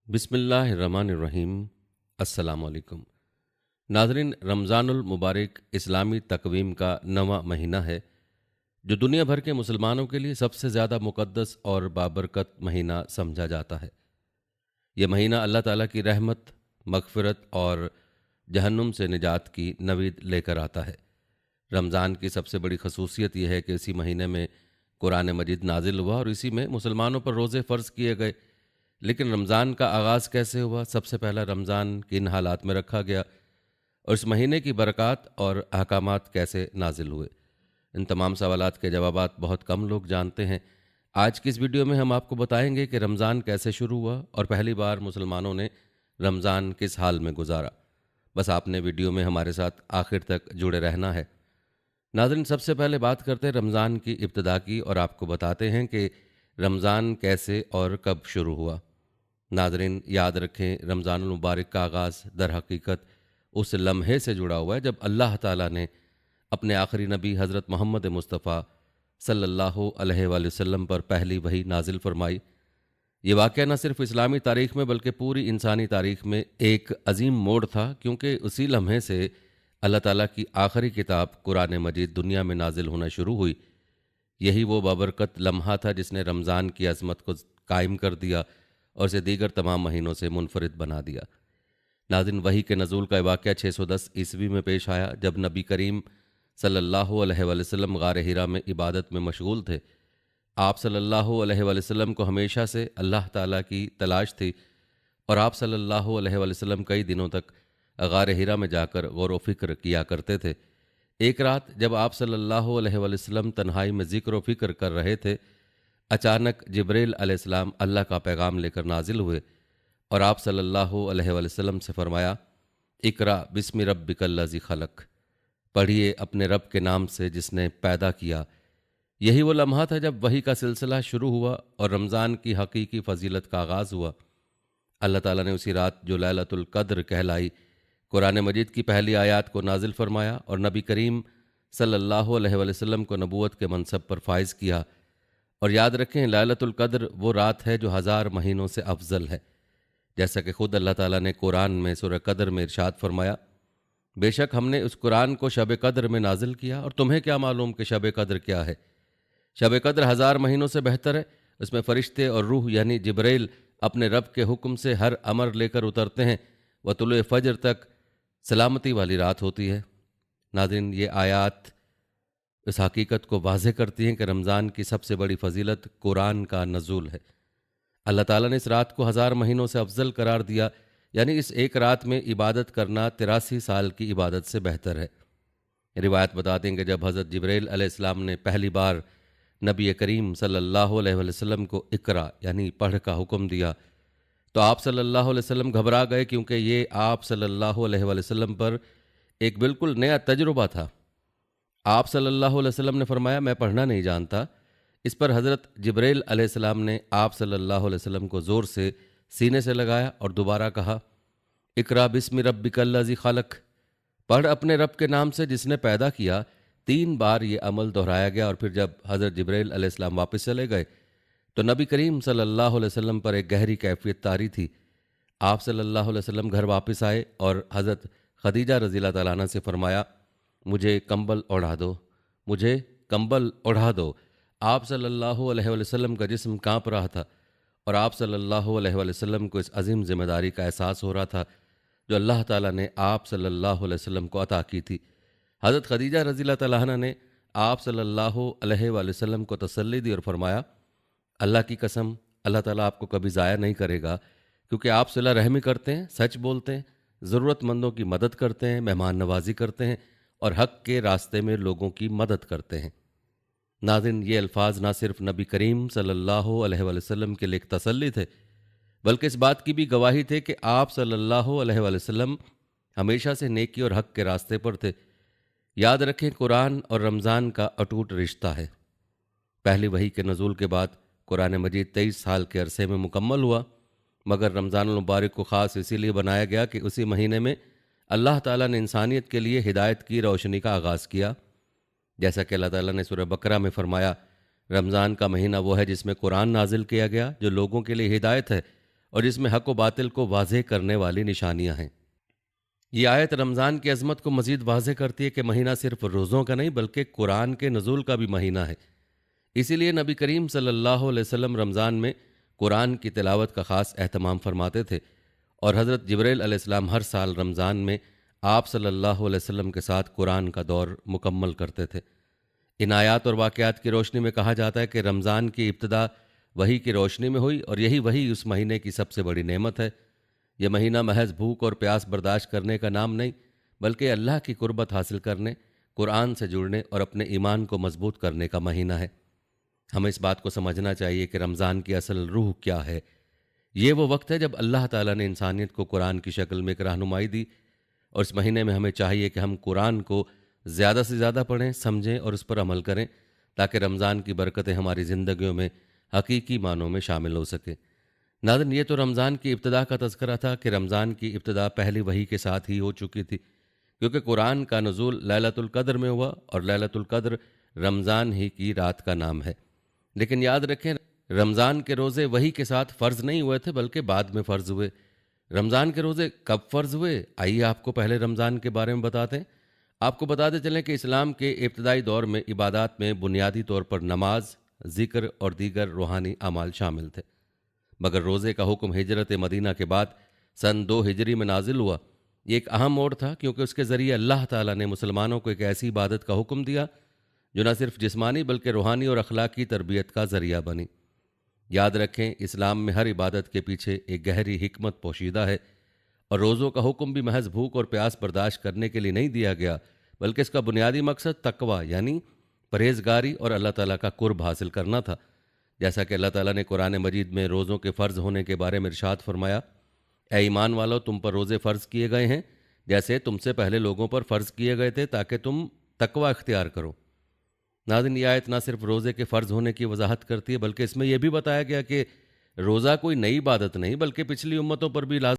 बिस्मिल्लाहिर्रहमानिर्रहीम। अस्सलाम वालेकुम। नाज़रीन, रमज़ानुल मुबारक इस्लामी तकवीम का नवा महीना है जो दुनिया भर के मुसलमानों के लिए सबसे ज़्यादा मुक़द्दस और बाबरकत महीना समझा जाता है। यह महीना अल्लाह ताला की रहमत, मग़फ़िरत और जहन्नुम से निजात की नवीद लेकर आता है। रमज़ान की सबसे बड़ी खसूसियत यह है कि इसी महीने में कुरान मजीद नाजिल हुआ और इसी में मुसलमानों पर रोज़े फ़र्ज़ किए गए। लेकिन रमज़ान का आगाज़ कैसे हुआ, सबसे पहला रमज़ान किन हालात में रखा गया और इस महीने की बरक़ात और अहकामात कैसे नाजिल हुए, इन तमाम सवालात के जवाबात बहुत कम लोग जानते हैं। आज की इस वीडियो में हम आपको बताएंगे कि रमज़ान कैसे शुरू हुआ और पहली बार मुसलमानों ने रमज़ान किस हाल में गुजारा। बस आपने वीडियो में हमारे साथ आखिर तक जुड़े रहना है। नाज़रीन, सबसे पहले बात करते हैं रमज़ान की इब्तिदा की और आपको बताते हैं कि रमज़ान कैसे और कब शुरू हुआ। नाज़रीन, याद रखें, रमज़ानुल मुबारक का आगाज़ दर हकीकत उस लम्हे से जुड़ा हुआ है जब अल्लाह ताला ने अपने आखिरी नबी हज़रत मोहम्मद मुस्तफ़ा सल्लल्लाहु अलैहि वसल्लम पर पहली वही नाजिल फरमाई। ये वाक़या न सिर्फ इस्लामी तारीख़ में बल्कि पूरी इंसानी तारीख़ में एक अजीम मोड़ था, क्योंकि उसी लम्हे से अल्लाह ताला की आखिरी किताब कुरान मजीद दुनिया में नाजिल होना शुरू हुई। यही वो बाबरकत लम्हा था जिसने रमज़ान की अज़मत को कायम कर दिया और इसे दीगर तमाम महीनों से मुनफरिद बना दिया। नाज़रीन, वही के नज़ूल का वाक़या 610 ईस्वी में पेश आया जब नबी करीम सल्लल्लाहु अलैहि वसल्लम गार हिरा में इबादत में मशगूल थे। आप सल्लल्लाहु अलैहि वसल्लम को हमेशा से अल्लाह ताला की तलाश थी और आप सल्लल्लाहु अलैहि वसल्लम कई दिनों तक गार हिरा में जाकर गौर व फिक्र किया करते थे। एक रात जब आप सल्लल्लाहु अलैहि वसल्लम तन्हाई में ज़िक्र व फिक्र कर रहे थे, अचानक जिब्रील अलैहिस्सलाम अल्लाह का पैगाम लेकर नाजिल हुए और आप सल्लल्लाहु अलैहि वसल्लम से फरमाया, इकरा बिस्मि रब्बिकल्लज़ी खलक, पढ़िए अपने रब के नाम से जिसने पैदा किया। यही वो लम्हा था जब वही का सिलसिला शुरू हुआ और रमज़ान की हकीकी फ़जीलत का आगाज़ हुआ। अल्लाह ताला ने उसी रात जो लैलतुल क़द्र कहलाई, कुरान मजीद की पहली आयत को नाजिल फरमाया और नबी करीम सल्लल्लाहु अलैहि वसल्लम को नबूवत के मनसब पर फाइज किया। और याद रखें, लैलतुल क़द्र वो रात है जो 1000 महीनों से अफजल है। जैसा कि खुद अल्लाह ताला ने कुरान में सूरह क़द्र में इरशाद फरमाया, बेशक हमने उस कुरान को शब क़द्र में नाजिल किया और तुम्हें क्या मालूम कि शब क़द्र क्या है। शब क़द्र 1000 महीनों से बेहतर है। उसमें फ़रिश्ते और रूह यानी जिब्रील अपने रब के हुक्म से हर अमर लेकर उतरते हैं। व तुलुए फ़ज्र तक सलामती वाली रात होती है। नाज़रीन, ये आयत इस हकीकत को वाज़ेह करती हैं कि रमज़ान की सबसे बड़ी फ़जीलत कुरान का नज़ूल है। अल्लाह ताला ने इस रात को 1000 महीनों से अफजल करार दिया, यानी इस एक रात में इबादत करना 83 साल की इबादत से बेहतर है। रिवायत बताते हैं कि जब हज़रत जिब्रील अलैहिस्सलाम ने पहली बार नबी करीम सल्लल्लाहु अलैहि वसल्लम को इकरा यानी पढ़ का हुक्म दिया तो आप सल्लल्लाहु अलैहि वसल्लम घबरा गए, क्योंकि ये आप सल्लल्लाहु अलैहि वसल्लम पर एक बिल्कुल नया तजुर्बा था। आप सल्लल्लाहु अलैहि वसल्लम ने फरमाया, मैं पढ़ना नहीं जानता। इस पर हज़रत जिब्रील अलैहिस्सलाम ने आप सल्लल्लाहु अलैहि वसल्लम को ज़ोर से सीने से लगाया और दोबारा कहा, इकरा बिस्मि रब्बिकल्लज़ी खलक, पढ़ अपने रब के नाम से जिसने पैदा किया। 3 बार ये अमल दोहराया गया और फिर जब हज़रत जिब्रील अलैहिस्सलाम वापस चले गए तो नबी करीम सल्लल्लाहु अलैहि वसल्लम पर एक गहरी कैफियत तारी थी। आप सल्लल्लाहु अलैहि वसल्लम घर वापस आए और हज़रत खदीजा रज़ियल्लाहु तआला अन्हा से फरमाया, मुझे कंबल ओढ़ा दो, मुझे कंबल ओढ़ा दो। आप सल्लल्लाहु अलैहि वसल्लम का जिस्म काँप रहा था और आप सल्लल्लाहु अलैहि वसल्लम को इस अजीम ज़िम्मेदारी का एहसास हो रहा था जो अल्लाह ताला ने आप सल्लल्लाहु अलैहि वसल्लम को अता की थी। हज़रत खदीजा रज़ियल्लाहु तआला अन्हा ने आप सल्लल्लाहु अलैहि वसल्लम को तसल्ली दी और फरमाया, अल्लाह की कसम, अल्लाह ताला आपको कभी ज़ाया नहीं करेगा, क्योंकि आप सिला रहमी करते हैं, सच बोलते हैं, ज़रूरतमंदों की मदद करते हैं, मेहमान नवाजी करते हैं और हक़ के रास्ते में लोगों की मदद करते हैं। नाज़रीन, ये अल्फाज ना सिर्फ नबी करीम सल्लल्लाहु अलैहि वसल्लम के लिए एक तसल्ली थे, बल्कि इस बात की भी गवाही थे कि आप सल्लल्लाहु अलैहि वसल्लम हमेशा से नेकी और हक़ के रास्ते पर थे। याद रखें, कुरान और रमज़ान का अटूट रिश्ता है। पहली वही के नज़ूल के बाद कुरान मजीद 23 साल के अरसे में मुकम्मल हुआ, मगर रमज़ानुल मुबारक को ख़ास इसीलिए बनाया गया कि उसी महीने में अल्लाह ताला ने इंसानियत के लिए हिदायत की रोशनी का आगाज़ किया। जैसा कि अल्लाह ताला ने सूरह बकरा में फरमाया, रमज़ान का महीना वो है जिसमें कुरान नाजिल किया गया जो लोगों के लिए हिदायत है اور جس میں حق و باطل کو واضح کرنے والی نشانیاں ہیں۔ یہ آیت رمضان کی عظمت کو مزید واضح کرتی ہے کہ مہینہ صرف روزوں کا نہیں بلکہ قرآن کے نزول کا بھی مہینہ ہے۔ اسی لیے نبی کریم صلی اللہ علیہ وسلم رمضان میں قرآن کی تلاوت کا خاص اہتمام فرماتے تھے، اور حضرت جبرائیل علیہ السلام ہر سال رمضان میں آپ صلی اللہ علیہ وسلم کے ساتھ قرآن کا دور مکمل کرتے تھے۔ ان آیات اور واقعات کی روشنی میں کہا جاتا ہے کہ رمضان کی ابتدا وحی کی روشنی میں ہوئی، اور یہی وحی اس مہینے کی سب سے بڑی نعمت ہے۔ یہ مہینہ محض بھوک اور پیاس برداشت کرنے کا نام نہیں، بلکہ اللہ کی قربت حاصل کرنے، قرآن سے جڑنے اور اپنے ایمان کو مضبوط کرنے کا مہینہ ہے۔ ہمیں اس بات کو سمجھنا چاہیے کہ رمضان کی اصل روح کیا ہے۔ یہ وہ وقت ہے جب اللہ تعالیٰ نے انسانیت کو قرآن کی شکل میں ایک رہنمائی دی، اور اس مہینے میں ہمیں چاہیے کہ ہم قرآن کو زیادہ سے زیادہ پڑھیں، سمجھیں اور اس پر عمل کریں، تاکہ رمضان کی برکتیں ہماری زندگیوں میں حقیقی معنوں میں شامل ہو سکیں۔ ناظرین، یہ تو رمضان کی ابتدا کا تذکرہ تھا کہ رمضان کی ابتدا پہلی وحی کے ساتھ ہی ہو چکی تھی، کیونکہ قرآن کا نزول لیلۃ القدر میں ہوا، اور لیلۃ القدر رمضان ہی کی رات کا نام ہے۔ لیکن یاد رکھیں، رمضان کے روزے وحی کے ساتھ فرض نہیں ہوئے تھے بلکہ بعد میں فرض ہوئے۔ رمضان کے روزے کب فرض ہوئے؟ آئیے آپ کو پہلے رمضان کے بارے میں بتاتے ہیں۔ آپ کو بتاتے چلیں کہ اسلام کے ابتدائی دور میں عبادات میں بنیادی طور پر نماز، ذکر اور دیگر روحانی اعمال شامل تھے، مگر روزے کا حکم ہجرت مدینہ کے بعد سن 2 ہجری میں نازل ہوا۔ یہ ایک اہم موڑ تھا، کیونکہ اس کے ذریعے اللہ تعالیٰ نے مسلمانوں کو ایک ایسی عبادت کا حکم دیا جو نہ صرف جسمانی بلکہ روحانی اور اخلاقی تربیت کا ذریعہ بنی۔ یاد رکھیں، اسلام میں ہر عبادت کے پیچھے ایک گہری حکمت پوشیدہ ہے، اور روزوں کا حکم بھی محض بھوک اور پیاس برداشت کرنے کے لیے نہیں دیا گیا، بلکہ اس کا بنیادی مقصد تقویٰ یعنی پرہیزگاری اور اللہ تعالیٰ کا قرب حاصل کرنا تھا۔ جیسا کہ اللہ تعالیٰ نے قرآن مجید میں روزوں کے فرض ہونے کے بارے میں ارشاد فرمایا، اے ایمان والو، تم پر روزے فرض کیے گئے ہیں جیسے تم سے پہلے لوگوں پر فرض کیے گئے تھے، تاکہ تم تقویٰ اختیار کرو۔ ناظرین، یہ آیت نہ صرف روزے کے فرض ہونے کی وضاحت کرتی ہے، بلکہ اس میں یہ بھی بتایا گیا کہ روزہ کوئی نئی عبادت نہیں بلکہ پچھلی امتوں پر بھی لازم